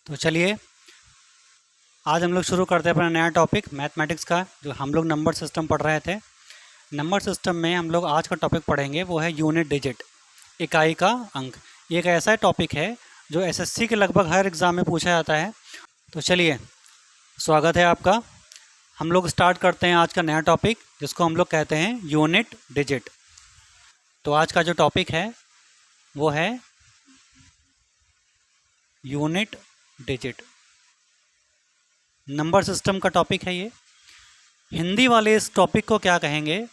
तो चलिए आज हम लोग शुरू करते हैं अपना नया टॉपिक मैथमेटिक्स का, जो हम लोग नंबर सिस्टम पढ़ रहे थे। नंबर सिस्टम में हम लोग आज का टॉपिक पढ़ेंगे वो है यूनिट डिजिट, इकाई का अंक। ये एक ऐसा टॉपिक है जो एसएससी के लगभग हर एग्ज़ाम में पूछा जाता है। तो चलिए, स्वागत है आपका। हम लोग स्टार्ट करते हैं आज का नया टॉपिक, जिसको हम लोग कहते हैं यूनिट डिजिट। तो आज का जो टॉपिक है वो है यूनिट डिजिट। नंबर सिस्टम का टॉपिक है ये। हिंदी वाले इस टॉपिक को क्या कहेंगे?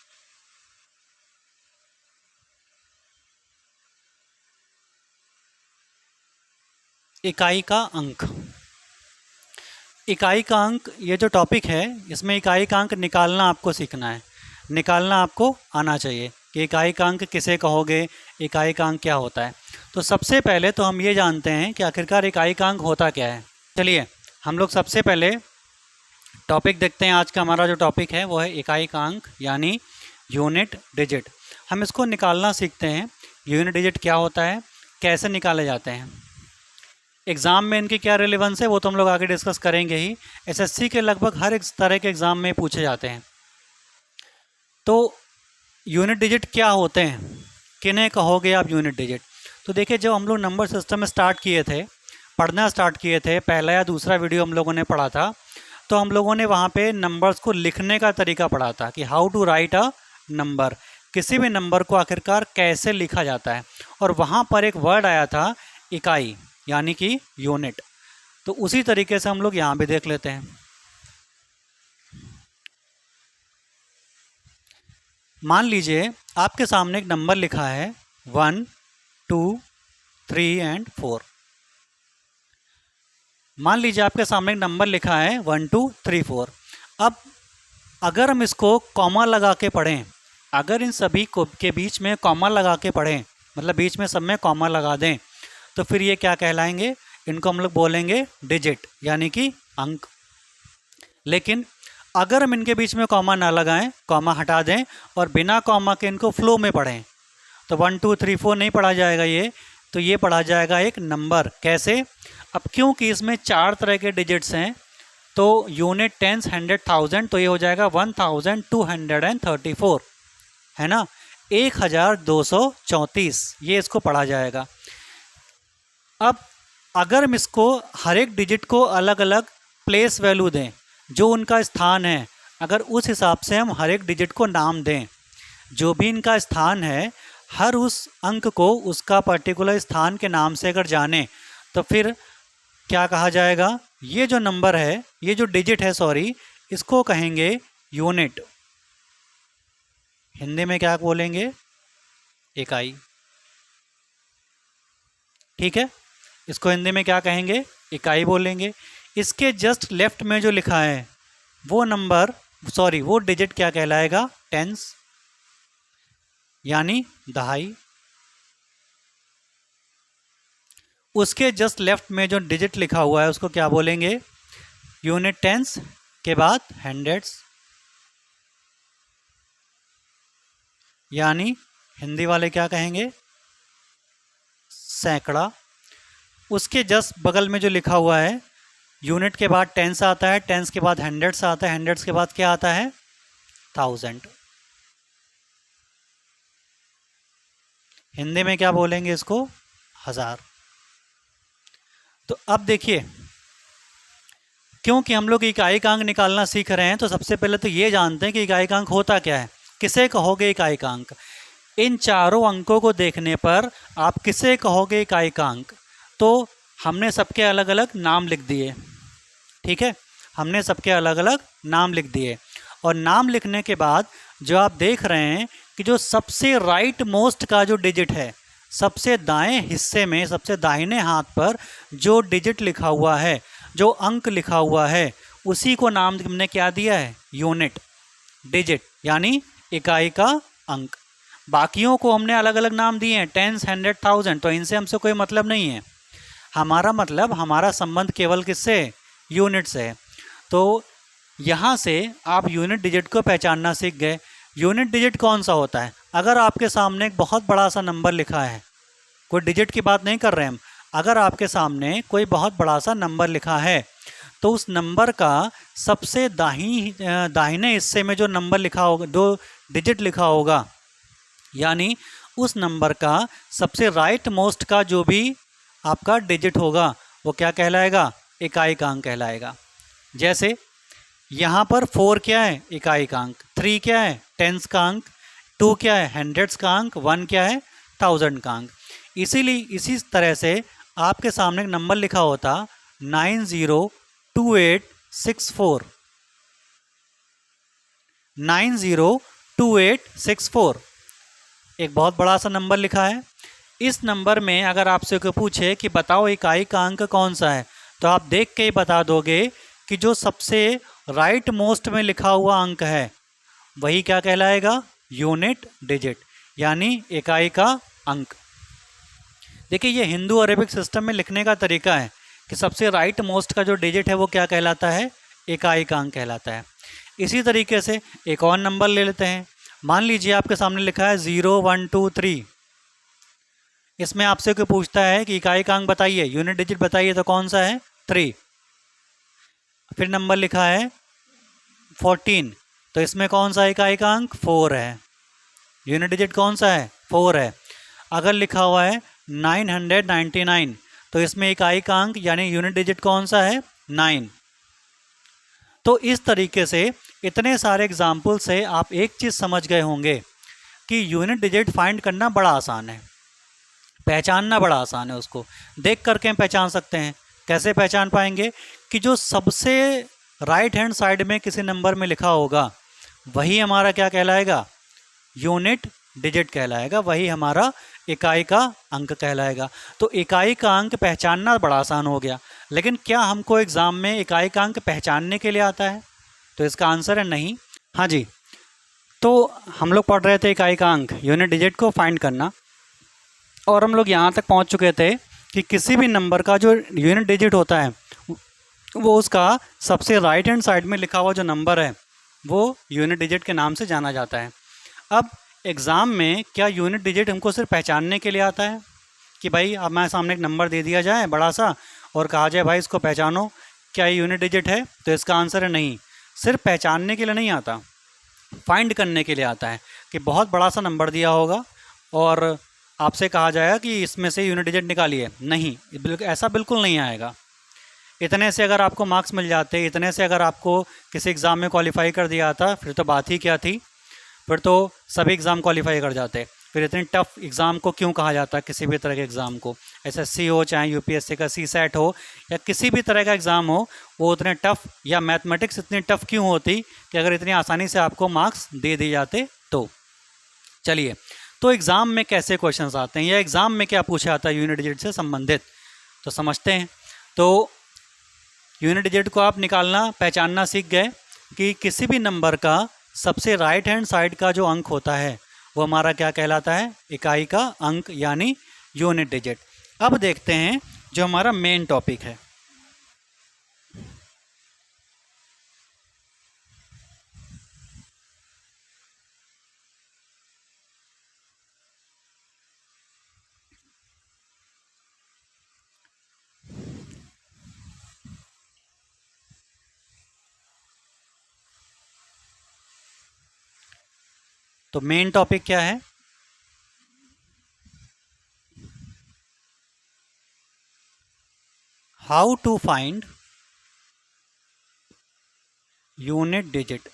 इकाई का अंक। इकाई का अंक ये जो टॉपिक है, इसमें इकाई का अंक निकालना आपको सीखना है, निकालना आपको आना चाहिए कि इकाई का अंक किसे कहोगे, इकाई का अंक क्या होता है। तो सबसे पहले तो हम ये जानते हैं कि आखिरकार इकाई का अंक होता क्या है। चलिए हम लोग सबसे पहले टॉपिक देखते हैं। आज का हमारा जो टॉपिक है वो है इकाई का अंक यानी यूनिट डिजिट। हम इसको निकालना सीखते हैं। यूनिट डिजिट क्या होता है, कैसे निकाले जाते हैं, एग्ज़ाम में इनकी क्या रिलेवेंस है, वो तो हम लोग आगे डिस्कस करेंगे ही। एसएससी के लगभग हर एक तरह के एग्ज़ाम में पूछे जाते हैं। तो यूनिट डिजिट क्या होते हैं, किन्हें कहोगे आप यूनिट डिजिट? तो देखिए, जब हम लोग नंबर सिस्टम में स्टार्ट किए थे, पढ़ना स्टार्ट किए थे, पहला या दूसरा वीडियो हम लोगों ने पढ़ा था, तो हम लोगों ने वहाँ पे नंबर्स को लिखने का तरीका पढ़ा था कि how to write a number, किसी भी नंबर को आखिरकार कैसे लिखा जाता है। और वहाँ पर एक वर्ड आया था इकाई यानी कि यूनिट। तो उसी तरीके से हम लोग यहाँ भी देख लेते हैं। मान लीजिए आपके सामने एक नंबर लिखा है 1, 2, 3 एंड 4। मान लीजिए आपके सामने एक नंबर लिखा है 1, 2, 3, 4। अब अगर हम इसको कॉमा लगा के पढ़ें, अगर इन सभी को के बीच में कॉमा लगा के पढ़ें, मतलब बीच में सब में कॉमा लगा दें, तो फिर ये क्या कहलाएंगे? इनको हम लोग बोलेंगे डिजिट यानी कि अंक। लेकिन अगर हम इनके बीच में कॉमा ना लगाएं, कॉमा हटा दें और बिना कॉमा के इनको फ्लो में पढ़ें, तो 1, 2, 3, 4 नहीं पढ़ा जाएगा ये, तो ये पढ़ा जाएगा एक नंबर। कैसे? अब क्योंकि इसमें 4 तरह के डिजिट्स हैं, तो यूनिट, टेंस, हंड्रेड, थाउजेंड, तो ये हो जाएगा 1234, है ना, 1234, ये इसको पढ़ा जाएगा। अब अगर हम इसको हर एक डिजिट को अलग अलग प्लेस वैल्यू दें, जो उनका स्थान है, अगर उस हिसाब से हम हर एक डिजिट को नाम दें, जो भी इनका स्थान है, हर उस अंक को उसका पर्टिकुलर स्थान के नाम से अगर जाने, तो फिर क्या कहा जाएगा? ये जो नंबर है, ये जो डिजिट है, सॉरी, इसको कहेंगे यूनिट। हिंदी में क्या बोलेंगे? इकाई। ठीक है, इसको हिंदी में क्या कहेंगे? इकाई बोलेंगे। इसके जस्ट लेफ्ट में जो लिखा है वो नंबर, सॉरी वो डिजिट क्या कहलाएगा? टेंस यानी दहाई। उसके जस्ट लेफ्ट में जो डिजिट लिखा हुआ है उसको क्या बोलेंगे? यूनिट। टेंस के बाद हंड्रेड्स यानी हिंदी वाले क्या कहेंगे? सैकड़ा। उसके जस्ट बगल में जो लिखा हुआ है, यूनिट के बाद टेंस आता है, टेंस के बाद हंड्रेड्स आता है, हंड्रेड्स के बाद क्या आता है? थाउजेंड। हिंदी में क्या बोलेंगे इसको? हजार। तो अब देखिए, क्योंकि हम लोग इकाई का अंक निकालना सीख रहे हैं, तो सबसे पहले तो ये जानते हैं कि इकाई का अंक होता क्या है। किसे कहोगे इकाई का अंक? इन चारों अंकों को देखने पर आप किसे कहोगे इकाई का अंक? तो हमने सबके अलग अलग नाम लिख दिए। ठीक है, हमने सबके अलग अलग नाम लिख दिए, और नाम लिखने के बाद जो आप देख रहे हैं कि जो सबसे राइट मोस्ट का जो डिजिट है, सबसे दाएं हिस्से में, सबसे दाहिने हाथ पर जो डिजिट लिखा हुआ है, जो अंक लिखा हुआ है, उसी को नाम हमने क्या दिया है? यूनिट डिजिट यानी इकाई का अंक। बाकियों को हमने अलग अलग नाम दिए हैं, टेंस, हंड्रेड, थाउजेंड, तो इनसे हमसे कोई मतलब नहीं है। हमारा मतलब, हमारा संबंध केवल किससे? यूनिट से है। तो यहाँ से आप यूनिट डिजिट को पहचानना सीख गए। यूनिट डिजिट कौन सा होता है? अगर आपके सामने एक बहुत बड़ा सा नंबर लिखा है, कोई डिजिट की बात नहीं कर रहे हैं हम, अगर आपके सामने कोई बहुत बड़ा सा नंबर लिखा है तो उस नंबर का सबसे दाहिने हिस्से में जो नंबर लिखा होगा, 2 डिजिट लिखा होगा, यानी उस नंबर का सबसे राइट मोस्ट का जो भी आपका डिजिट होगा वो क्या कहलाएगा? इकाईकांक कहलाएगा। जैसे यहाँ पर 4 क्या है? इकाईकांक। 3 क्या है? टेंस का अंक। 2 क्या है? हंड्रेड्स का अंक। 1 क्या है? थाउजेंड का अंक। इसीलिए इसी तरह से आपके सामने एक नंबर लिखा होता 902864, 902864, एक बहुत बड़ा सा नंबर लिखा है। इस नंबर में अगर आपसे कोई पूछे कि बताओ इकाई का अंक कौन सा है, तो आप देख के ही बता दोगे कि जो सबसे राइट मोस्ट में लिखा हुआ अंक है वही क्या कहलाएगा? यूनिट डिजिट, यानी इकाई का अंक। देखिए ये हिंदू अरेबिक सिस्टम में लिखने का तरीका है कि सबसे राइट मोस्ट का जो डिजिट है वो क्या कहलाता है? इकाई का अंक कहलाता है। इसी तरीके से एक और नंबर ले लेते हैं। मान लीजिए आपके सामने लिखा है 0 1 2 3। इसमें आपसे कोई पूछता है कि इकाई का अंक बताइए, यूनिट डिजिट बताइए, तो कौन सा है? 3। फिर नंबर लिखा है 14, तो इसमें कौन सा इकाई का अंक? 4 है। यूनिट डिजिट कौन सा है? 4 है। अगर लिखा हुआ है 999, तो इसमें इकाई का अंक यानी यूनिट डिजिट कौन सा है? 9। तो इस तरीके से इतने सारे एग्जाम्पल से आप एक चीज़ समझ गए होंगे कि यूनिट डिजिट फाइंड करना बड़ा आसान है, पहचानना बड़ा आसान है। उसको देख करके हम पहचान सकते हैं। कैसे पहचान पाएंगे? कि जो सबसे राइट हैंड साइड में किसी नंबर में लिखा होगा वही हमारा क्या कहलाएगा? यूनिट डिजिट कहलाएगा, वही हमारा इकाई का अंक कहलाएगा। तो इकाई का अंक पहचानना बड़ा आसान हो गया। लेकिन क्या हमको एग्ज़ाम में इकाई का अंक पहचानने के लिए आता है? तो इसका आंसर है नहीं। हाँ जी, तो हम लोग पढ़ रहे थे इकाई का अंक, यूनिट डिजिट को फाइंड करना, और हम लोग यहाँ तक पहुँच चुके थे कि किसी भी नंबर का जो यूनिट डिजिट होता है वो उसका सबसे राइट हैंड साइड में लिखा हुआ जो नंबर है वो यूनिट डिजिट के नाम से जाना जाता है। अब एग्ज़ाम में क्या यूनिट डिजिट हमको सिर्फ पहचानने के लिए आता है कि भाई अब हमारे सामने एक नंबर दे दिया जाए बड़ा सा और कहा जाए भाई इसको पहचानो, क्या ये यूनिट डिजिट है? तो इसका आंसर है नहीं। सिर्फ पहचानने के लिए नहीं आता, फाइंड करने के लिए आता है कि बहुत बड़ा सा नंबर दिया होगा और आपसे कहा जाएगा कि इसमें से यूनिट डिजिट निकालिए। नहीं, ऐसा बिल्कुल नहीं आएगा। इतने से अगर आपको मार्क्स मिल जाते, इतने से अगर आपको किसी एग्ज़ाम में क्वालिफाई कर दिया था, फिर तो बात ही क्या थी, फिर तो सभी एग्ज़ाम क्वालिफाई कर जाते। फिर इतनी टफ एग्ज़ाम को क्यों कहा जाता है? किसी भी तरह के एग्ज़ाम को, एसएससी हो चाहे यूपीएससी का सीसेट हो या किसी भी तरह का एग्ज़ाम हो, वो उतने टफ, या मैथमेटिक्स इतनी टफ क्यों होती कि अगर इतनी आसानी से आपको मार्क्स दे दिए जाते तो। चलिए, तो एग्ज़ाम में कैसे क्वेश्चंस आते हैं या एग्ज़ाम में क्या पूछा जाता है यूनिट डिजिट से संबंधित, तो समझते हैं। तो यूनिट डिजिट को आप निकालना, पहचानना सीख गए कि किसी भी नंबर का सबसे राइट हैंड साइड का जो अंक होता है वो हमारा क्या कहलाता है? इकाई का अंक, यानी यूनिट डिजिट। अब देखते हैं जो हमारा मेन टॉपिक है। तो मेन टॉपिक क्या है? How to find unit digit,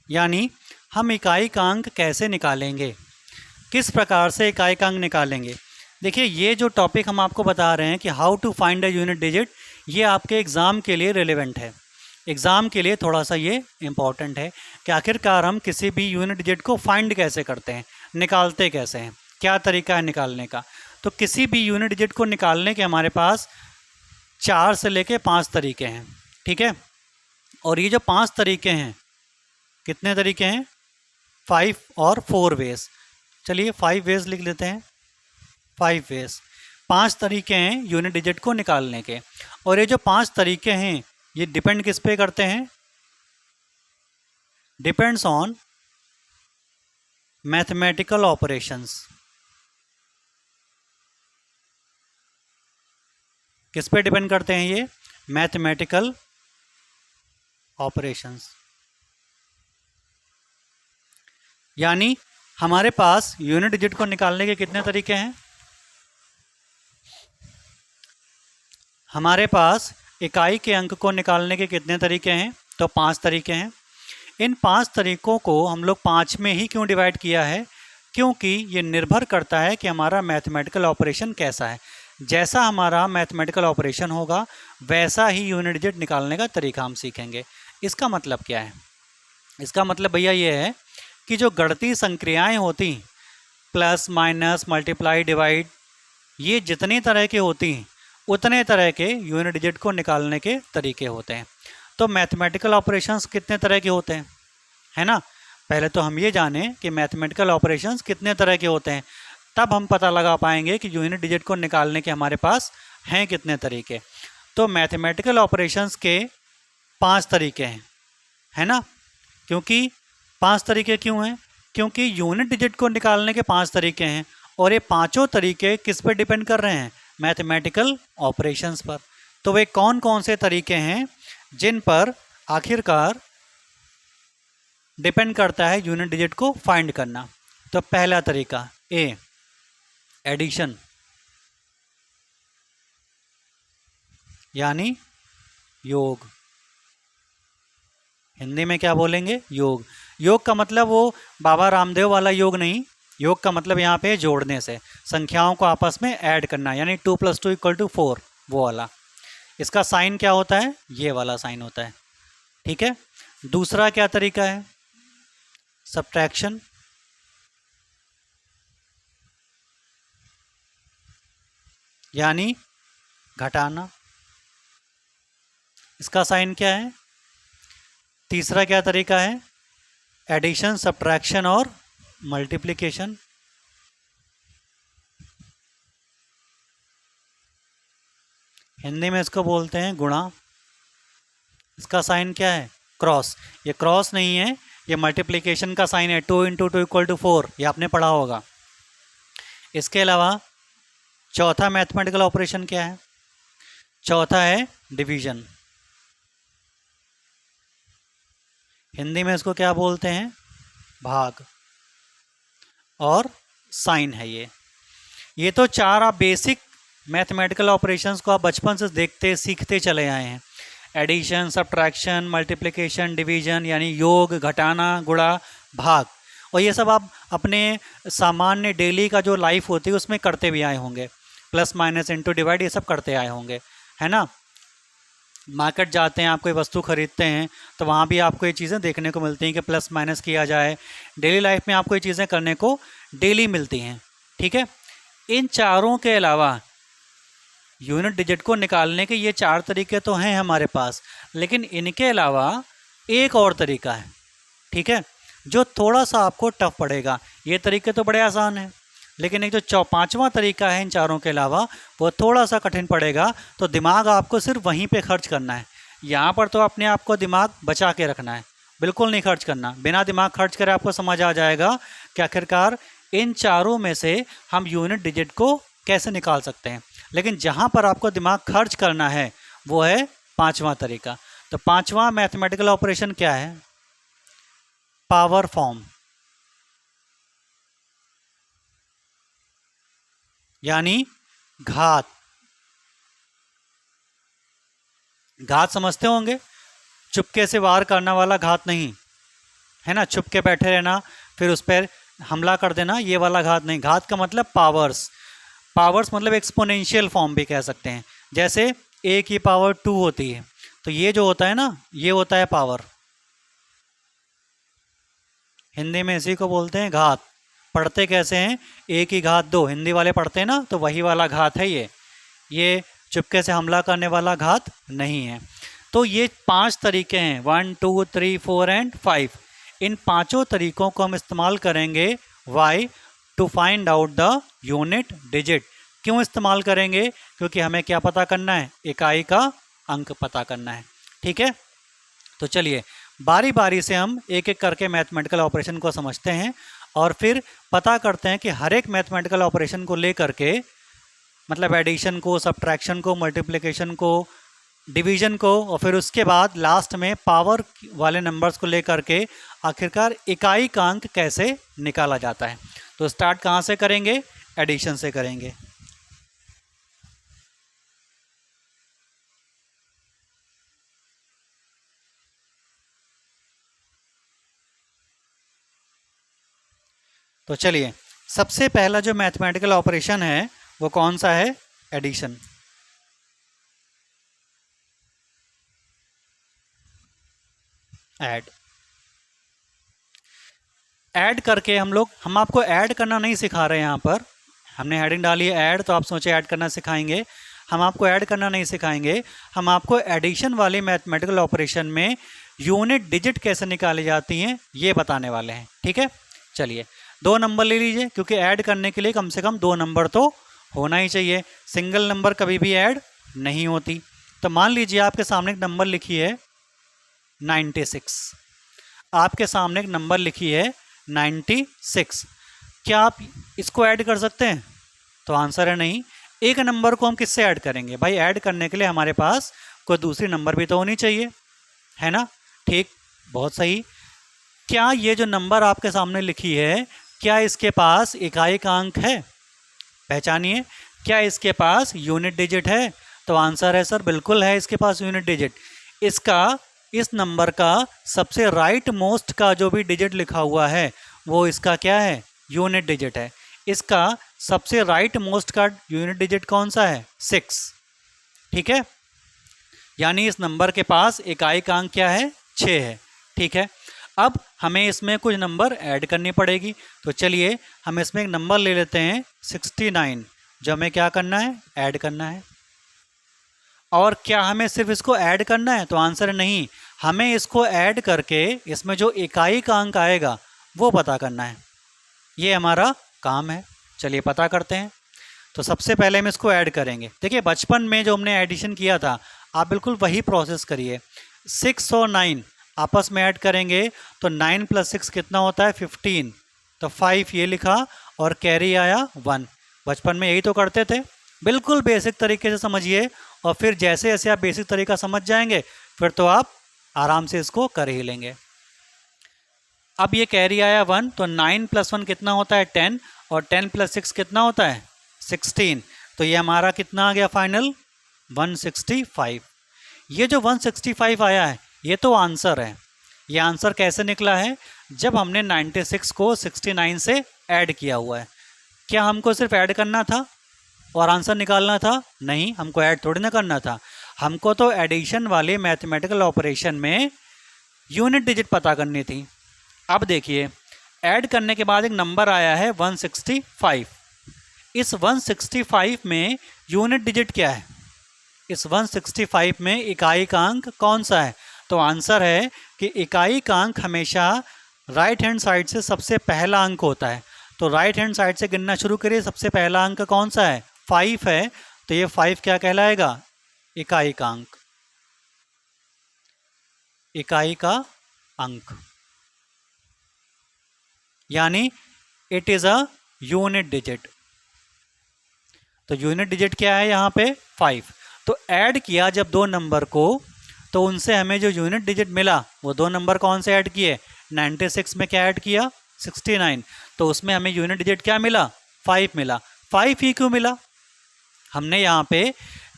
यानी हम इकाई का अंक कैसे निकालेंगे, किस प्रकार से इकाई का अंक निकालेंगे। देखिए ये जो टॉपिक हम आपको बता रहे हैं कि how to find a unit digit, ये आपके एग्ज़ाम के लिए रिलेवेंट है। एग्ज़ाम के लिए थोड़ा सा ये इम्पॉर्टेंट है कि आखिरकार हम किसी भी यूनिट डिजिट को फाइंड कैसे करते हैं, निकालते कैसे हैं, क्या तरीका है निकालने का। तो किसी भी यूनिट डिजिट को निकालने के हमारे पास 4 से लेके 5 तरीके हैं, ठीक है। और ये जो 5 तरीके हैं, कितने तरीके हैं? 5 और 4 वेज। चलिए 5 वेज लिख लेते हैं। 5 वेज, 5 तरीके हैं यूनिट डिजिट को निकालने के। और ये जो 5 तरीके हैं ये डिपेंड किस पे करते हैं? Depends on mathematical operations. किस पे डिपेंड करते हैं ये? Mathematical operations. यानी हमारे पास यूनिट डिजिट को निकालने के कितने तरीके हैं? हमारे पास इकाई के अंक को निकालने के कितने तरीके हैं? तो 5 तरीके हैं। इन 5 तरीकों को हम लोग 5 में ही क्यों डिवाइड किया है? क्योंकि ये निर्भर करता है कि हमारा मैथमेटिकल ऑपरेशन कैसा है। जैसा हमारा मैथमेटिकल ऑपरेशन होगा वैसा ही यूनिट डिजिट निकालने का तरीका हम सीखेंगे। इसका मतलब क्या है? इसका मतलब भैया ये है कि जो गणितीय संक्रियाएं होती, प्लस माइनस मल्टीप्लाई डिवाइड, ये जितनी तरह की होती हैं उतने तरह के यूनिट डिजिट को निकालने के तरीके होते हैं। तो मैथमेटिकल ऑपरेशंस कितने तरह के होते हैं, है ना? पहले तो हम ये जानें कि मैथमेटिकल ऑपरेशंस कितने तरह के होते हैं, तब हम पता लगा पाएंगे कि यूनिट डिजिट को निकालने के हमारे पास हैं कितने तरीके। तो मैथमेटिकल ऑपरेशंस के 5 तरीके हैं, है ना? क्योंकि 5 तरीके क्यों हैं? क्योंकि यूनिट डिजिट को निकालने के 5 तरीके हैं और ये पांचों तरीके किस पर डिपेंड कर रहे हैं? मैथमेटिकल ऑपरेशंस पर। तो वे कौन कौन से तरीके हैं जिन पर आखिरकार डिपेंड करता है यूनिट डिजिट को फाइंड करना? तो पहला तरीका ए, एडिशन, यानी योग। हिंदी में क्या बोलेंगे? योग। योग का मतलब वो बाबा रामदेव वाला योग नहीं। योग का मतलब यहाँ पे जोड़ने से, संख्याओं को आपस में ऐड करना, यानी 2 + 2 = 4, वो वाला। इसका साइन क्या होता है? ये वाला साइन होता है, ठीक है। दूसरा क्या तरीका है? सब्ट्रैक्शन, यानी घटाना। इसका साइन क्या है? तीसरा क्या तरीका है? एडिशन, सब्ट्रैक्शन और मल्टीप्लिकेशन। हिंदी में इसको बोलते हैं गुणा। इसका साइन क्या है? क्रॉस। ये क्रॉस नहीं है, ये मल्टीप्लिकेशन का साइन है। 2 × 2 = 4, ये आपने पढ़ा होगा। इसके अलावा चौथा मैथमेटिकल ऑपरेशन क्या है? चौथा है डिवीजन। हिंदी में इसको क्या बोलते हैं? भाग। और साइन है ये तो 4 आप बेसिक मैथमेटिकल ऑपरेशंस को आप बचपन से देखते सीखते चले आए हैं। एडिशन, सब्ट्रैक्शन, मल्टीप्लिकेशन, डिवीजन, यानी योग, घटाना, गुणा, भाग। और ये सब आप अपने सामान्य डेली का जो लाइफ होती है उसमें करते भी आए होंगे। प्लस माइनस इंटू डिवाइड, ये सब करते आए होंगे, है ना? मार्केट जाते हैं, आप कोई वस्तु खरीदते हैं तो वहाँ भी आपको ये चीज़ें देखने को मिलती हैं कि प्लस माइनस किया जाए। डेली लाइफ में आपको ये चीज़ें करने को डेली मिलती हैं, ठीक है। इन चारों के अलावा यूनिट डिजिट को निकालने के ये 4 तरीके तो हैं हमारे पास, लेकिन इनके अलावा एक और तरीका है, ठीक है, जो थोड़ा सा आपको टफ पड़ेगा। ये तरीके तो बड़े आसान हैं, लेकिन एक जो 5वां तरीका है इन चारों के अलावा, वो थोड़ा सा कठिन पड़ेगा। तो दिमाग आपको सिर्फ वहीं पे खर्च करना है। यहाँ पर तो अपने आप को दिमाग बचा के रखना है, बिल्कुल नहीं खर्च करना। बिना दिमाग खर्च करे आपको समझ आ जाएगा कि आखिरकार इन चारों में से हम यूनिट डिजिट को कैसे निकाल सकते हैं। लेकिन जहाँ पर आपको दिमाग खर्च करना है वो है 5वां तरीका। तो 5वां मैथमेटिकल ऑपरेशन क्या है? पावर फॉर्म, यानी घात। घात समझते होंगे, चुपके से वार करने वाला घात नहीं, है ना? छुप के बैठे रहना फिर उस पर हमला कर देना, ये वाला घात नहीं। घात का मतलब पावर्स। पावर्स मतलब एक्सपोनेंशियल फॉर्म भी कह सकते हैं। जैसे a की पावर 2 होती है, तो ये जो होता है ना, ये होता है पावर। हिंदी में इसी को बोलते हैं घात। पढ़ते कैसे हैं? a की घात 2, हिंदी वाले पढ़ते हैं ना, तो वही वाला घात है ये चुपके से हमला करने वाला घात नहीं है। तो ये 5 तरीके हैं, 1 2 3 4 एंड 5। इन पांचों तरीकों को हम इस्तेमाल करेंगे why to find out the unit digit. क्यों इस्तेमाल करेंगे? क्योंकि हमें क्या पता करना है? इकाई का अंक पता करना है, ठीक है। तो चलिए बारी बारी से हम एक एक करके मैथमेटिकल ऑपरेशन को समझते हैं और फिर पता करते हैं कि हर एक मैथमेटिकल ऑपरेशन को लेकर के, मतलब एडिशन को, सब्ट्रैक्शन को, मल्टीप्लिकेशन को, डिवीजन को, और फिर उसके बाद लास्ट में पावर वाले नंबर्स को लेकर के आखिरकार इकाई का अंक कैसे निकाला जाता है। तो स्टार्ट कहाँ से करेंगे? एडिशन से करेंगे। तो चलिए, सबसे पहला जो मैथमेटिकल ऑपरेशन है वो कौन सा है? एडिशन। ऐड। ऐड करके हम आपको ऐड करना नहीं सिखा रहे हैं। यहाँ पर हमने हेडिंग डाली है ऐड, तो आप सोचे ऐड करना सिखाएंगे। हम आपको ऐड करना नहीं सिखाएंगे, हम आपको एडिशन वाले मैथमेटिकल ऑपरेशन में यूनिट डिजिट कैसे निकाली जाती हैं ये बताने वाले हैं। ठीक है, चलिए 2 नंबर ले लीजिए, क्योंकि ऐड करने के लिए कम से कम 2 नंबर तो होना ही चाहिए। सिंगल नंबर कभी भी ऐड नहीं होती। तो मान लीजिए आपके सामने एक नंबर लिखी है 96, आपके सामने एक नंबर लिखी है 96। क्या आप इसको ऐड कर सकते हैं? तो आंसर है नहीं। एक नंबर को हम किससे ऐड करेंगे? भाई ऐड करने के लिए हमारे पास कोई दूसरी नंबर भी तो होनी चाहिए, है ना? ठीक, बहुत सही। क्या ये जो नंबर आपके सामने लिखी है, क्या इसके पास इकाई का अंक है? पहचानिए, क्या इसके पास यूनिट डिजिट है? तो आंसर है सर बिल्कुल है इसके पास यूनिट डिजिट। इस नंबर का सबसे राइट मोस्ट का जो भी डिजिट लिखा हुआ है वो इसका क्या है? यूनिट डिजिट है। इसका सबसे राइट मोस्ट का यूनिट डिजिट कौन सा है? 6। ठीक है, यानी इस नंबर के पास इकाई का अंक क्या है? 6 है। ठीक है, अब हमें इसमें कुछ नंबर ऐड करनी पड़ेगी। तो चलिए हम इसमें एक नंबर ले लेते हैं 69, जो हमें क्या करना है? ऐड करना है। और क्या हमें सिर्फ इसको ऐड करना है? तो आंसर है नहीं, हमें इसको ऐड करके इसमें जो इकाई का अंक आएगा वो पता करना है। ये हमारा काम है। चलिए पता करते हैं। तो सबसे पहले हम इसको ऐड करेंगे। देखिए बचपन में जो हमने एडिशन किया था, आप बिल्कुल वही प्रोसेस करिए। 6 और 9 आपस में ऐड करेंगे तो 9 + 6 कितना होता है? 15। तो 5 ये लिखा और कैरी आया 1। बचपन में यही तो करते थे। बिल्कुल बेसिक तरीके से समझिए, और फिर जैसे जैसे आप बेसिक तरीका समझ जाएंगे फिर तो आप आराम से इसको कर ही लेंगे। अब ये कैरी आया 1, तो 9 + 1 कितना होता है? 10, और 10 + 6 कितना होता है? 16। तो ये हमारा कितना आ गया फाइनल? 165। ये जो 165 आया है ये तो आंसर है। ये आंसर कैसे निकला है? जब हमने 96 को 69 से ऐड किया हुआ है। क्या हमको सिर्फ ऐड करना था और आंसर निकालना था? नहीं, हमको ऐड थोड़ी ना करना था। हमको तो एडिशन वाले मैथमेटिकल ऑपरेशन में यूनिट डिजिट पता करनी थी। अब देखिए, ऐड करने के बाद एक नंबर आया है 165। इस 165 में यूनिट डिजिट क्या है? इस 165 में इकाई का अंक कौन सा है? तो आंसर है कि इकाई का अंक हमेशा राइट हैंड साइड से सबसे पहला अंक होता है। तो राइट हैंड साइड से गिनना शुरू करिए। सबसे पहला अंक कौन सा है? 5 है। तो ये 5 क्या कहलाएगा? इकाई का अंक। इकाई का अंक यानी it is a unit digit. तो यूनिट डिजिट क्या है यहाँ पे? 5। तो ऐड किया जब 2 नंबर को, तो उनसे हमें जो यूनिट डिजिट मिला वो 2 नंबर कौन से ऐड किए? 96 में क्या ऐड किया? 69। तो उसमें हमें यूनिट डिजिट क्या मिला? 5 मिला। 5 ही क्यों मिला? हमने यहाँ पे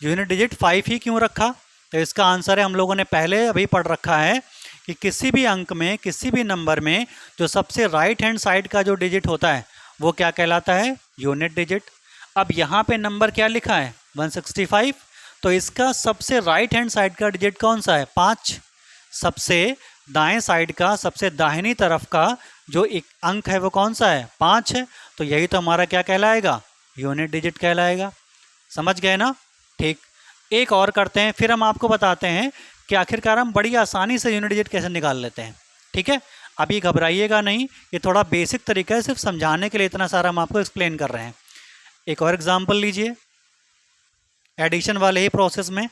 यूनिट डिजिट 5 ही क्यों रखा? तो इसका आंसर है, हम लोगों ने पहले अभी पढ़ रखा है कि किसी भी अंक में, किसी भी नंबर में जो सबसे राइट हैंड साइड का जो डिजिट होता है वो क्या कहलाता है? Unit digit. अब यहाँ पे नंबर क्या लिखा है? 165। तो इसका सबसे राइट हैंड साइड का डिजिट कौन सा है? 5। सबसे दाएं साइड का, सबसे दाहिनी तरफ का जो एक अंक है वो कौन सा है? 5 है। तो यही तो हमारा क्या कहलाएगा? यूनिट डिजिट कहलाएगा। समझ गए ना? ठीक, एक और करते हैं, फिर हम आपको बताते हैं कि आखिरकार हम बड़ी आसानी से यूनिट डिजिट कैसे निकाल लेते हैं। ठीक है, अभी घबराइएगा नहीं, ये थोड़ा बेसिक तरीका है, सिर्फ समझाने के लिए इतना सारा हम आपको एक्सप्लेन कर रहे हैं। एक और एग्जांपल लीजिए, एडिशन वाले ही प्रोसेस में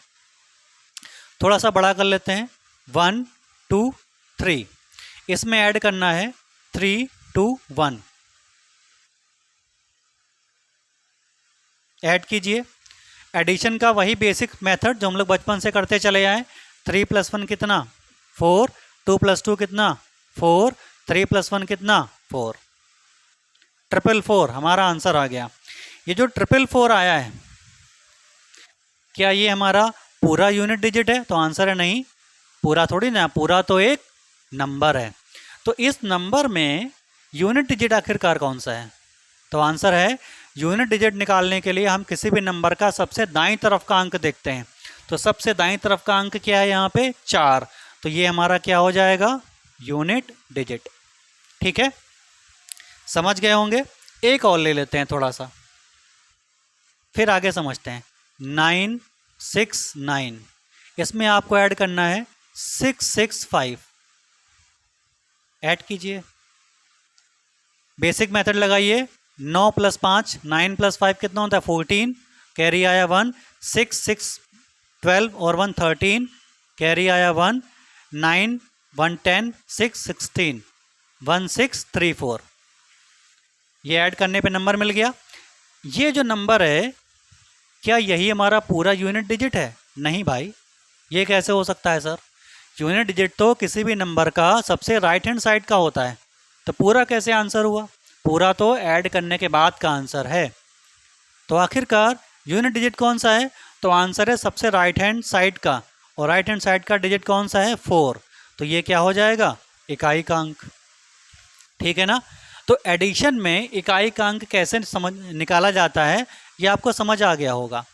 थोड़ा सा बड़ा कर लेते हैं। 1 2 3, इसमें ऐड करना है 3 2 1। ऐड कीजिए। एडिशन का वही बेसिक मेथड जो हम लोग बचपन से करते चले आए। 3 + 1 कितना 4, 2 + 2 कितना 4, 3 + 1 कितना 4, 444 हमारा आंसर आ गया। ये जो 444 आया है, क्या ये हमारा पूरा यूनिट डिजिट है? तो आंसर है नहीं, पूरा थोड़ी ना, पूरा तो एक नंबर है। तो इस नंबर में यूनिट डिजिट आखिरकार कौन सा है? तो आंसर है, यूनिट डिजिट निकालने के लिए हम किसी भी नंबर का सबसे दाईं तरफ का अंक देखते हैं। तो सबसे दाईं तरफ का अंक क्या है यहाँ पे? 4। तो ये हमारा क्या हो जाएगा? Unit digit. ठीक है, समझ गए होंगे। एक और ले लेते हैं थोड़ा सा, फिर आगे समझते हैं। 969, इसमें आपको ऐड करना है 665। ऐड कीजिए, बेसिक मेथड लगाइए। 9 + 5, 9 + 5 कितना होता है? 14, कैरी आया 1, 6 6 12 और 1 13, कैरी आया 1, 9 1 10, 6 16, 1634। ये ऐड करने पे नंबर मिल गया। ये जो नंबर है, क्या यही हमारा पूरा यूनिट डिजिट है? नहीं भाई, ये कैसे हो सकता है सर? यूनिट डिजिट तो किसी भी नंबर का सबसे राइट हैंड साइड का होता है, तो पूरा कैसे आंसर हुआ? पूरा तो ऐड करने के बाद का आंसर है। तो आखिरकार यूनिट डिजिट कौन सा है? तो आंसर है सबसे राइट हैंड साइड का, और राइट हैंड साइड का डिजिट कौन सा है? 4। तो ये क्या हो जाएगा? इकाई का अंक। ठीक है ना। तो एडिशन में इकाई का अंक कैसे समझ निकाला जाता है, ये आपको समझ आ गया होगा।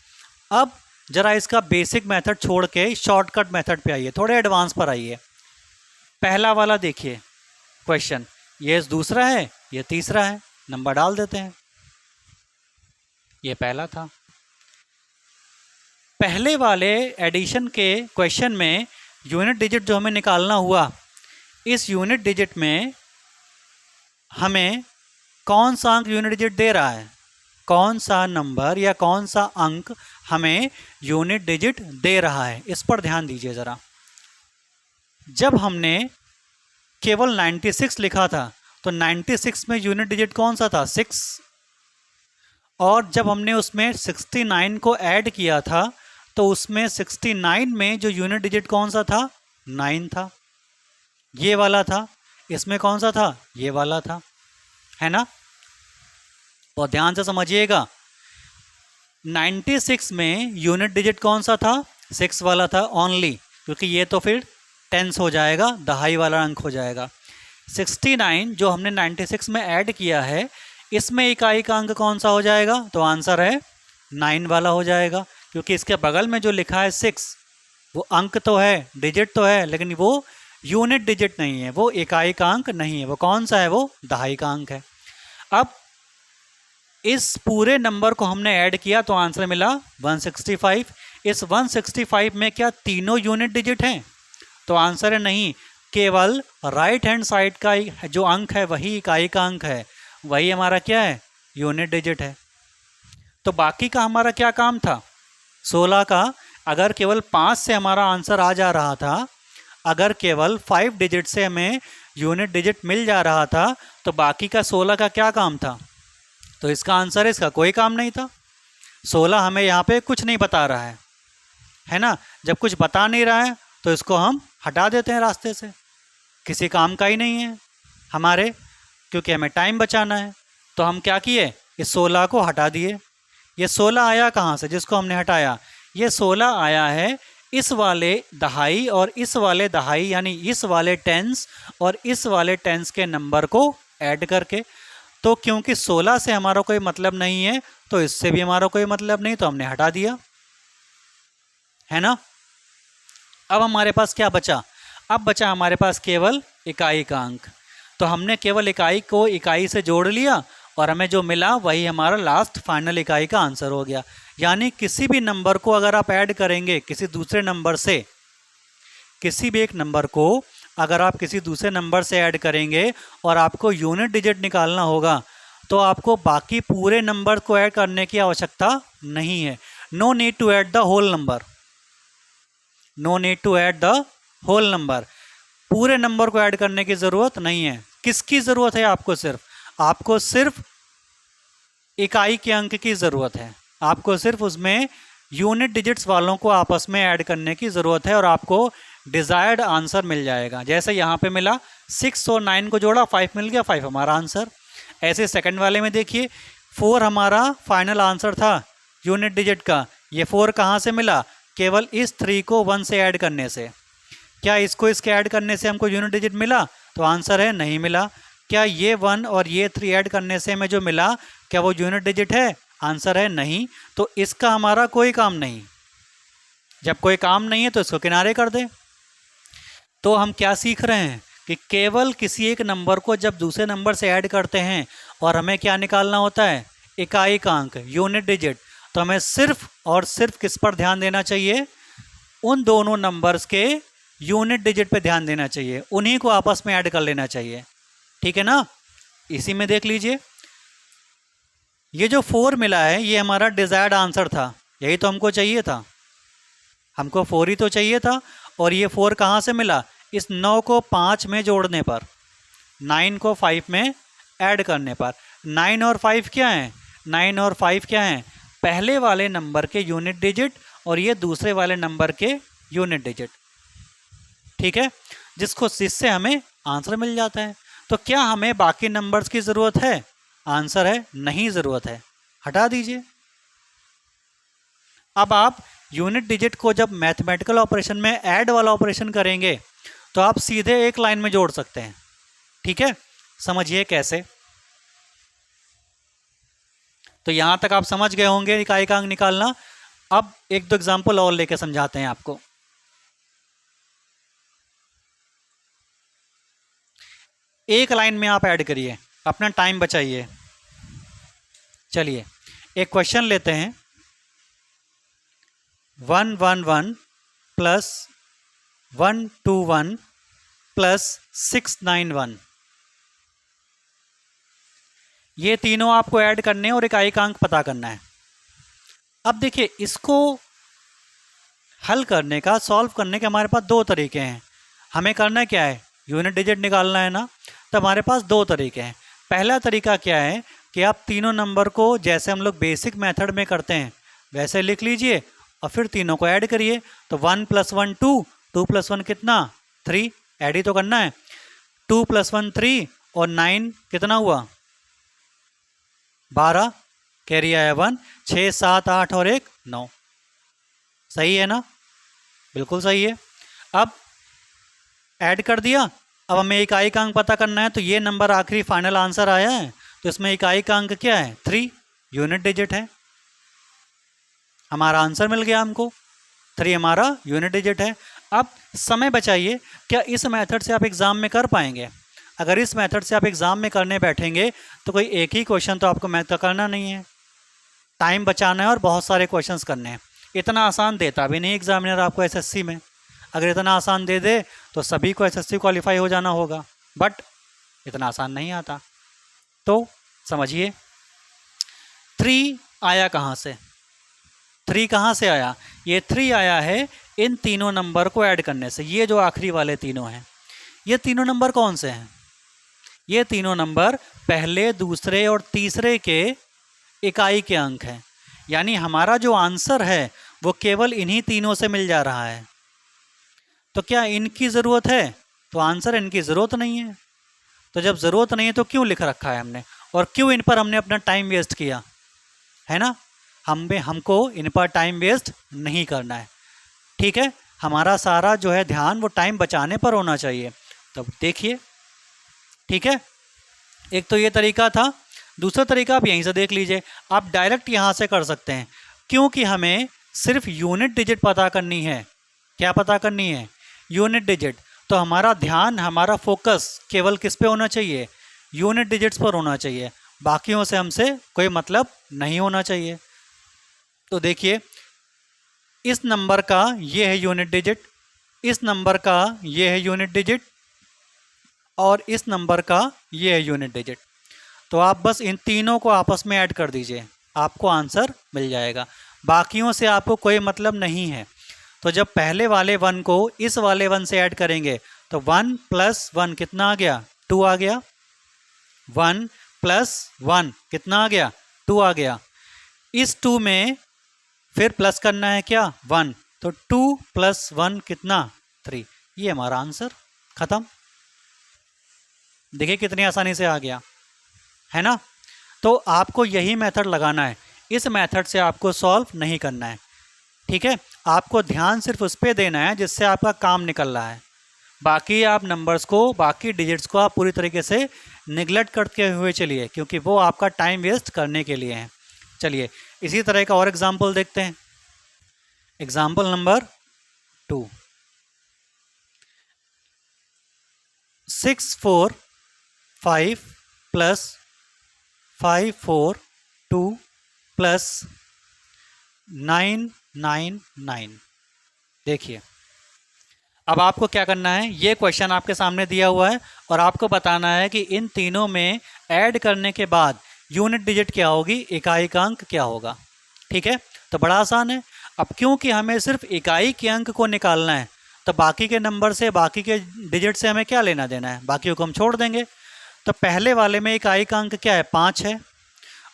अब जरा इसका बेसिक मेथड छोड़ के शॉर्टकट मेथड पे आइए, थोड़े एडवांस पर आइए। पहला वाला देखिए क्वेश्चन, ये दूसरा है, ये तीसरा है, नंबर डाल देते हैं। ये पहला था। पहले वाले एडिशन के क्वेश्चन में यूनिट डिजिट जो हमें निकालना हुआ, इस यूनिट डिजिट में हमें कौन सा अंक यूनिट डिजिट दे रहा है? कौन सा नंबर या कौन सा अंक हमें यूनिट डिजिट दे रहा है, इस पर ध्यान दीजिए ज़रा। जब हमने केवल 96 लिखा था, तो 96 में यूनिट डिजिट कौन सा था? 6। और जब हमने उसमें 69 को ऐड किया था, तो उसमें 69 में जो यूनिट डिजिट कौन सा था? 9 था। ये वाला था। इसमें कौन सा था? ये वाला था, है ना। बहुत ध्यान से समझिएगा। 96 में यूनिट डिजिट कौन सा था? 6 वाला था ओनली, क्योंकि ये तो फिर टेंस हो जाएगा, दहाई वाला अंक हो जाएगा। 69 जो हमने 96 में ऐड किया है, इसमें इकाई का अंक कौन सा हो जाएगा? तो आंसर है 9 वाला हो जाएगा, क्योंकि इसके बगल में जो लिखा है 6, वो अंक तो है, डिजिट तो है, लेकिन वो यूनिट डिजिट नहीं है, वो इकाई का अंक नहीं है। वो कौन सा है? वो दहाई का अंक है। अब इस पूरे नंबर को हमने ऐड किया तो आंसर मिला 165। इस 165 में क्या तीनों यूनिट डिजिट हैं? तो आंसर है नहीं, केवल राइट हैंड साइड का जो अंक है वही इकाई का अंक है, वही हमारा क्या है? यूनिट डिजिट है। तो बाकी का हमारा क्या काम था? 16 का अगर केवल 5 से हमारा आंसर आ जा रहा था, अगर केवल 5 डिजिट से हमें यूनिट डिजिट मिल जा रहा था, तो बाकी का 16 का क्या काम था? तो इसका आंसर है, इसका कोई काम नहीं था। 16 हमें यहाँ पे कुछ नहीं बता रहा है ना। जब कुछ बता नहीं रहा है तो इसको हम हटा देते हैं रास्ते से, किसी काम का ही नहीं है हमारे, क्योंकि हमें टाइम बचाना है। तो हम क्या किए? इस 16 को हटा दिए। ये 16 आया कहाँ से जिसको हमने हटाया? ये 16 आया है इस वाले दहाई और इस वाले दहाई, यानी इस वाले टेंस और इस वाले टेंस के नंबर को ऐड करके। तो क्योंकि 16 से हमारा कोई मतलब नहीं है, तो इससे भी हमारा कोई मतलब नहीं, तो हमने हटा दिया, है ना। अब हमारे पास क्या बचा? अब बचा हमारे पास केवल इकाई का अंक। तो हमने केवल इकाई को इकाई से जोड़ लिया और हमें जो मिला वही हमारा लास्ट फाइनल इकाई का आंसर हो गया। यानी किसी भी नंबर को अगर आप ऐड करेंगे किसी दूसरे नंबर से, किसी भी एक नंबर को अगर आप किसी दूसरे नंबर से ऐड करेंगे और आपको यूनिट डिजिट निकालना होगा, तो आपको बाकी पूरे नंबर को ऐड करने की आवश्यकता नहीं है। No need to add the whole number, no need to add the whole number. पूरे नंबर को ऐड करने की ज़रूरत नहीं है। किसकी ज़रूरत है आपको? सिर्फ आपको सिर्फ इकाई के अंक की ज़रूरत है। आपको सिर्फ उसमें यूनिट डिजिट्स वालों को आपस में ऐड करने की ज़रूरत है और आपको डिज़ायर्ड आंसर मिल जाएगा। जैसे यहाँ पे मिला 6 और 9 को जोड़ा 5 मिल गया, 5 हमारा आंसर। ऐसे सेकंड वाले में देखिए 4 हमारा फाइनल आंसर था यूनिट डिजिट का, ये 4 कहाँ से मिला? केवल इस 3 को 1 से ऐड करने से। क्या इसको इसके ऐड करने से हमको यूनिट डिजिट मिला? तो आंसर है नहीं मिला। क्या ये 1 और ये 3 ऐड करने से हमें जो मिला क्या वो यूनिट डिजिट है? आंसर है नहीं। तो इसका हमारा कोई काम नहीं। जब कोई काम नहीं है तो इसको किनारे कर दे। तो हम क्या सीख रहे हैं कि केवल किसी एक नंबर को जब दूसरे नंबर से ऐड करते हैं और हमें क्या निकालना होता है? इकाई-अंक, यूनिट डिजिट। तो हमें सिर्फ और सिर्फ किस पर ध्यान देना चाहिए? उन दोनों नंबर्स के यूनिट डिजिट पे ध्यान देना चाहिए, उन्हीं को आपस में ऐड कर लेना चाहिए। ठीक है ना? इसी में देख लीजिए, ये जो 4 मिला है ये हमारा डिजायर्ड आंसर था, यही तो हमको चाहिए था। हमको 4 ही तो चाहिए था। और ये 4 कहाँ से मिला? इस 9 को 5 में जोड़ने पर, 9 को 5 में ऐड करने पर। 9 और 5 क्या हैं? 9 और 5 क्या हैं? पहले वाले नंबर के यूनिट डिजिट और ये दूसरे वाले नंबर के यूनिट डिजिट। ठीक है, जिससे हमें आंसर मिल जाता है। तो क्या हमें बाकी नंबर्स की ज़रूरत है? आंसर है नहीं ज़रूरत है, हटा दीजिए। अब आप यूनिट डिजिट को जब मैथमेटिकल ऑपरेशन में ऐड वाला ऑपरेशन करेंगे तो आप सीधे एक लाइन में जोड़ सकते हैं। ठीक है, समझिए कैसे। तो यहां तक आप समझ गए होंगे इकाई-अंक निकालना। अब एक दो एग्जांपल और लेके समझाते हैं आपको। एक लाइन में आप ऐड करिए, अपना टाइम बचाइए। चलिए एक क्वेश्चन लेते हैं। 111 प्लस 121 प्लस 691, ये तीनों आपको ऐड करने हैं और इकाई-अंक पता करना है। अब देखिए, इसको हल करने का, सॉल्व करने के हमारे पास दो तरीके हैं। हमें करना क्या है? यूनिट डिजिट निकालना है ना। तो हमारे पास दो तरीके हैं। पहला तरीका क्या है कि आप तीनों नंबर को जैसे हम लोग बेसिक मेथड में करते हैं वैसे लिख लीजिए और फिर तीनों को ऐड करिए। तो 1 + 1 2, 2 + 1 कितना? 3, ऐड ही तो करना है। 2 + 1 3 और 9 कितना हुआ? 12, कैरी आया 1, 6 7 8 और 1 9। सही है ना? बिल्कुल सही है। अब ऐड कर दिया। अब हमें इकाई-अंक पता करना है। तो ये नंबर आखिरी फाइनल आंसर आया है, तो इसमें इकाई-अंक क्या है? 3, यूनिट डिजिट है। हमारा आंसर मिल गया हमको, 3 हमारा यूनिट डिजिट है। अब समय बचाइए। क्या इस मेथड से आप एग्ज़ाम में कर पाएंगे? अगर इस मेथड से आप एग्ज़ाम में करने बैठेंगे तो कोई एक ही क्वेश्चन तो आपको मैथ का करना नहीं है, टाइम बचाना है और बहुत सारे क्वेश्चंस करने हैं। इतना आसान देता भी नहीं एग्जामिनर आपको एसएससी में। अगर इतना आसान दे दे तो सभी को एसएससी क्वालिफाई हो जाना होगा, बट इतना आसान नहीं आता। तो समझिए 3 आया कहाँ से? 3 कहाँ से आया? ये 3 आया है इन तीनों नंबर को ऐड करने से। ये जो आखिरी वाले तीनों हैं, ये तीनों नंबर कौन से हैं? ये तीनों नंबर पहले, दूसरे और तीसरे के इकाई के अंक हैं। यानी हमारा जो आंसर है वो केवल इन्हीं तीनों से मिल जा रहा है। तो क्या इनकी ज़रूरत है? तो आंसर इनकी ज़रूरत नहीं है। तो जब ज़रूरत नहीं है तो क्यों लिख रखा है हमने, और क्यों इन पर हमने अपना टाइम वेस्ट किया है ना? हमको इन पर टाइम वेस्ट नहीं करना है। ठीक है, हमारा सारा जो है ध्यान वो टाइम बचाने पर होना चाहिए। तो देखिए, ठीक है, एक तो ये तरीका था। दूसरा तरीका आप यहीं से देख लीजिए, आप डायरेक्ट यहाँ से कर सकते हैं, क्योंकि हमें सिर्फ यूनिट डिजिट पता करनी है। क्या पता करनी है? Unit digit. तो हमारा ध्यान, हमारा फोकस केवल किस पे होना चाहिए? यूनिट डिजिट्स पर होना चाहिए। बाकियों से हमसे कोई मतलब नहीं होना चाहिए। तो देखिए, इस नंबर का ये है यूनिट डिजिट, इस नंबर का ये है यूनिट डिजिट और इस नंबर का ये है यूनिट डिजिट। तो आप बस इन तीनों को आपस में ऐड कर दीजिए, आपको आंसर मिल जाएगा। बाकियों से आपको कोई मतलब नहीं है। तो जब पहले वाले 1 को इस वाले 1 से ऐड करेंगे तो 1 + 1 कितना आ गया? 2 आ गया। 1 + 1 कितना आ गया? 2 आ गया। इस 2 में फिर प्लस करना है क्या 1, तो 2 + 1 कितना 3। ये हमारा आंसर खत्म। देखिए कितनी आसानी से आ गया है ना। तो आपको यही मेथड लगाना है, इस मेथड से आपको सॉल्व नहीं करना है, ठीक है। आपको ध्यान सिर्फ उस पर देना है जिससे आपका काम निकल रहा है। बाकी आप नंबर्स को, बाकी डिजिट्स को आप पूरी तरीके से निगलेक्ट करते हुए चलिए, क्योंकि वो आपका टाइम वेस्ट करने के लिए हैं। चलिए इसी तरह का और एग्जाम्पल देखते हैं। Example number 2, 6 4 5 + 5 4 2 + 9 9 9। देखिए अब आपको क्या करना है, ये क्वेश्चन आपके सामने दिया हुआ है और आपको बताना है कि इन तीनों में ऐड करने के बाद यूनिट डिजिट क्या होगी, इकाई का अंक क्या होगा। ठीक है, तो बड़ा आसान है। अब क्योंकि हमें सिर्फ इकाई के अंक को निकालना है, तो बाकी के नंबर से, बाकी के डिजिट से हमें क्या लेना देना है, बाकी को हम छोड़ देंगे। तो पहले वाले में इकाई का अंक क्या है 5 है,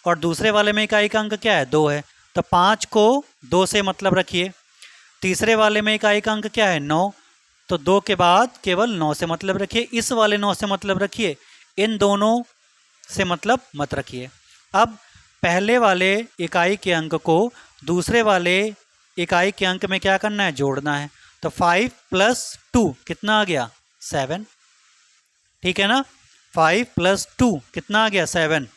और दूसरे वाले में इकाई का अंक क्या है 2 है, तो 5 को 2 से मतलब रखिए। तीसरे वाले में इकाई का अंक क्या है 9, तो 2 के बाद केवल 9 से मतलब रखिए। इस वाले 9 से मतलब रखिए, इन दोनों से मतलब मत रखिए। अब पहले वाले इकाई के अंक को दूसरे वाले इकाई के अंक में क्या करना है, जोड़ना है। तो 5 + 2 कितना आ गया 7, ठीक है ना। 5 + 2 कितना आ गया 7।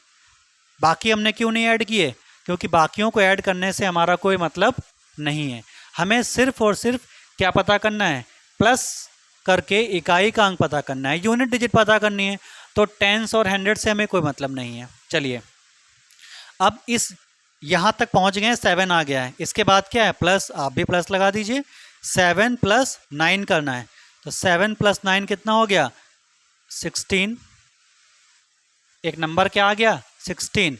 बाकी हमने क्यों नहीं ऐड किए, क्योंकि बाकियों को ऐड करने से हमारा कोई मतलब नहीं है। हमें सिर्फ और सिर्फ क्या पता करना है, प्लस करके इकाई का अंक पता करना है, यूनिट डिजिट पता करनी है। तो टेंस और हंड्रेड से हमें कोई मतलब नहीं है। चलिए अब इस यहाँ तक पहुँच गए, 7 आ गया है। इसके बाद क्या है प्लस, आप भी प्लस लगा दीजिए। 7 + 9 करना है, तो 7 + 9 कितना हो गया 16। एक नंबर क्या आ गया 16।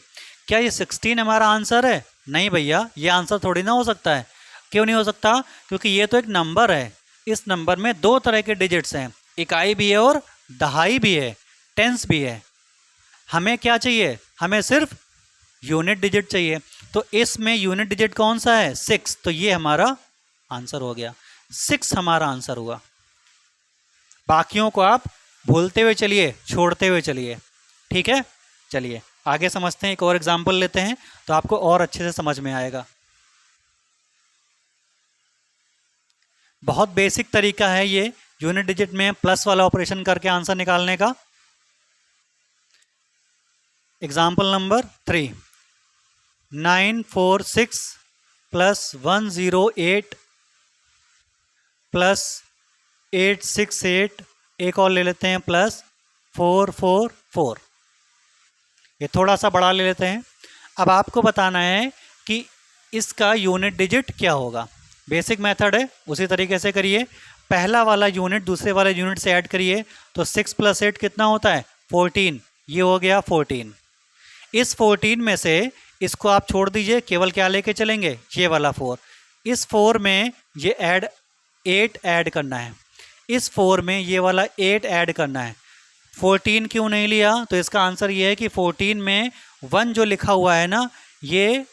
क्या ये 16 हमारा आंसर है? नहीं भैया, ये आंसर थोड़ी ना हो सकता है। क्यों नहीं हो सकता? क्योंकि ये तो एक नंबर है। इस नंबर में 2 तरह के डिजिट्स हैं, इकाई भी है और दहाई भी है, टेंस भी है। हमें क्या चाहिए, हमें सिर्फ यूनिट डिजिट चाहिए। तो इसमें यूनिट डिजिट कौन सा है 6, तो ये हमारा आंसर हो गया, 6 हमारा आंसर हुआ। बाकियों को आप भूलते हुए चलिए, छोड़ते हुए चलिए, ठीक है। चलिए आगे समझते हैं, एक और एग्जाम्पल लेते हैं तो आपको और अच्छे से समझ में आएगा। बहुत बेसिक तरीका है ये यूनिट डिजिट में प्लस वाला ऑपरेशन करके आंसर निकालने का। एग्जाम्पल नंबर 3, 946 + 108 + 868, एक और ले लेते हैं +444। ये थोड़ा सा बड़ा ले लेते हैं। अब आपको बताना है कि इसका यूनिट डिजिट क्या होगा। बेसिक मेथड है, उसी तरीके से करिए। पहला वाला यूनिट दूसरे वाले यूनिट से ऐड करिए, तो 6 + 8 कितना होता है 14। ये हो गया 14। इस 14 में से इसको आप छोड़ दीजिए, केवल क्या लेके चलेंगे, ये वाला 4। इस 4 में ये 8 ऐड करना है, इस 4 में ये वाला 8 ऐड करना है। 14 क्यों नहीं लिया, तो इसका आंसर ये है कि 14 में 1 जो लिखा हुआ है ना, ये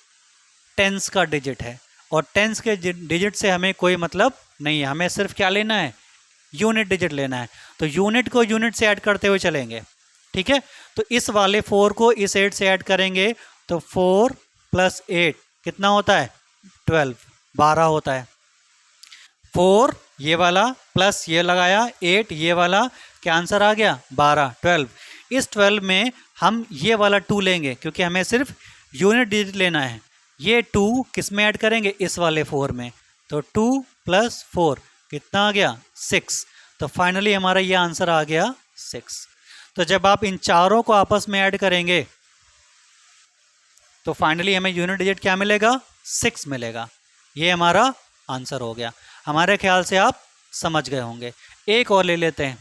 टेंस का डिजिट है, और टेंस के डिजिट से हमें कोई मतलब नहीं है। हमें सिर्फ क्या लेना है, यूनिट डिजिट लेना है। तो यूनिट को यूनिट से ऐड करते हुए चलेंगे, ठीक है। तो इस वाले 4 को इस 8 से ऐड करेंगे, तो 4 + 8 कितना होता है 12, 12 होता है। 4 ये वाला प्लस ये लगाया 8 ये वाला, क्या आंसर आ गया 12, 12। इस 12 में हम ये वाला 2 लेंगे, क्योंकि हमें सिर्फ यूनिट डिजिट लेना है। ये 2 किस में ऐड करेंगे, इस वाले 4 में। तो 2 + 4 कितना आ गया 6। तो फाइनली हमारा ये आंसर आ गया 6। तो जब आप इन चारों को आपस में ऐड करेंगे, तो फाइनली हमें यूनिट डिजिट क्या मिलेगा 6 मिलेगा। ये हमारा आंसर हो गया। हमारे ख्याल से आप समझ गए होंगे। एक और ले लेते हैं।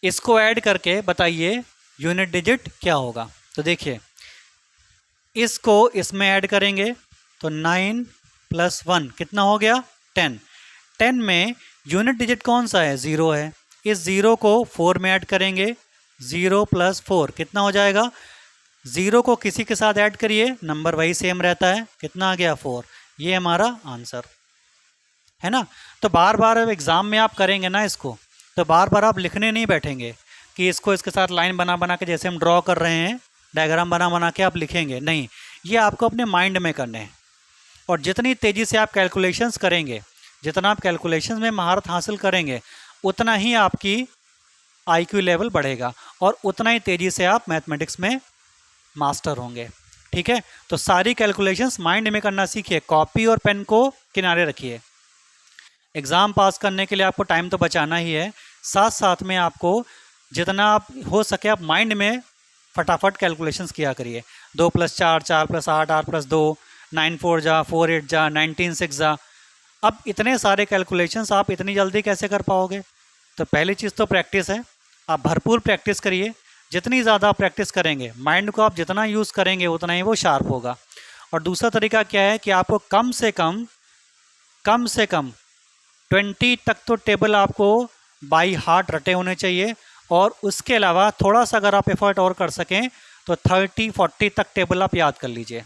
इसको ऐड करके बताइए यूनिट डिजिट क्या होगा। तो देखिए इसको इसमें ऐड करेंगे, तो 9 प्लस 1 कितना हो गया 10। 10 में यूनिट डिजिट कौन सा है 0 है, इस 0 को 4 में ऐड करेंगे, 0 + 4 कितना हो जाएगा, 0 को किसी के साथ ऐड करिए नंबर वही सेम रहता है, कितना आ गया 4। ये हमारा आंसर है ना। तो बार बार अब एग्ज़ाम में आप करेंगे ना इसको, तो बार बार आप लिखने नहीं बैठेंगे कि इसको इसके साथ लाइन बना बना के जैसे हम ड्रॉ कर रहे हैं डायग्राम बना बना के आप लिखेंगे नहीं, ये आपको अपने माइंड में करने हैं। और जितनी तेज़ी से आप कैलकुलेशंस करेंगे, जितना आप कैलकुलेशंस में महारत हासिल करेंगे, उतना ही आपकी IQ लेवल बढ़ेगा और उतना ही तेज़ी से आप मैथमेटिक्स में मास्टर होंगे। ठीक है, तो सारी कैलकुलेशंस माइंड में करना सीखिए, कॉपी और पेन को किनारे रखिए। एग्ज़ाम पास करने के लिए आपको टाइम तो बचाना ही है, साथ साथ में आपको जितना आप हो सके आप माइंड में फटाफट कैलकुलेशंस किया करिए। 2 + 4 4 + 8 8 + 2 9 4 जा 4 8 जा 19 6 जा। अब इतने सारे कैलकुलेशंस आप इतनी जल्दी कैसे कर पाओगे? तो पहली चीज़ तो प्रैक्टिस है, आप भरपूर प्रैक्टिस करिए। जितनी ज़्यादा प्रैक्टिस करेंगे, माइंड को आप जितना यूज़ करेंगे उतना ही वो शार्प होगा। और दूसरा तरीका क्या है कि आपको कम से कम 20 तक तो टेबल आपको बाई हार्ट रटे होने चाहिए, और उसके अलावा थोड़ा सा अगर आप एफर्ट और कर सकें तो 30-40 तक टेबल आप याद कर लीजिए।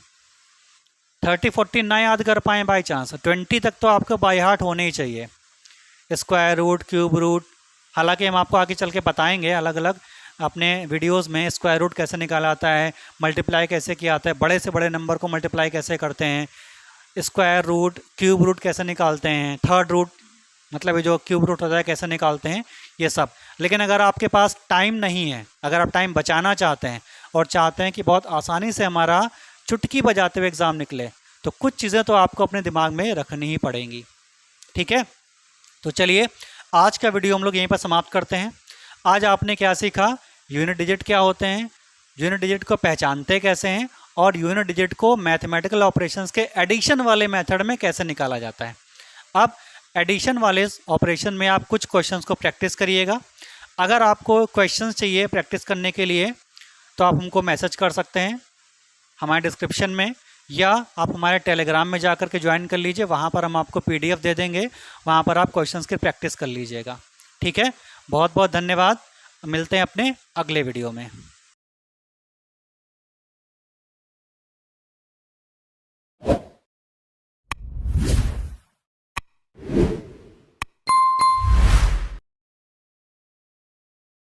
30-40 ना याद कर पाएँ बाई चांस, 20 तक तो आपको बाई हार्ट होने ही चाहिए। स्क्वायर रूट, क्यूब रूट, हालांकि हम आपको आगे चल के बताएंगे अलग अलग अपने वीडियोस में स्क्वायर रूट कैसे निकाला आता है, मल्टीप्लाई कैसे किया आता है, बड़े से बड़े नंबर को मल्टीप्लाई कैसे करते हैं, स्क्वायर रूट क्यूब रूट कैसे निकालते हैं, थर्ड रूट मतलब ये जो क्यूब रूट होता है कैसे निकालते हैं, ये सब। लेकिन अगर आपके पास टाइम नहीं है, अगर आप टाइम बचाना चाहते हैं और चाहते हैं कि बहुत आसानी से हमारा चुटकी बजाते हुए एग्ज़ाम निकले, तो कुछ चीज़ें तो आपको अपने दिमाग में रखनी ही पड़ेंगी। ठीक है, तो चलिए आज का वीडियो हम लोग यहीं पर समाप्त करते हैं। आज आपने क्या सीखा, यूनिट डिजिट क्या होते हैं, यूनिट डिजिट को पहचानते कैसे हैं, और यूनिट डिजिट को मैथमेटिकल ऑपरेशंस के एडिशन वाले मेथड में कैसे निकाला जाता है। अब एडिशन वाले ऑपरेशन में आप कुछ क्वेश्चंस को प्रैक्टिस करिएगा। अगर आपको क्वेश्चंस चाहिए प्रैक्टिस करने के लिए तो आप हमको मैसेज कर सकते हैं हमारे डिस्क्रिप्शन में, या आप हमारे टेलीग्राम में जाकर के ज्वाइन कर लीजिए, वहाँ पर हम आपको PDF दे देंगे, वहाँ पर आप क्वेश्चंस की प्रैक्टिस कर लीजिएगा। ठीक है, बहुत बहुत धन्यवाद, मिलते हैं अपने अगले वीडियो में।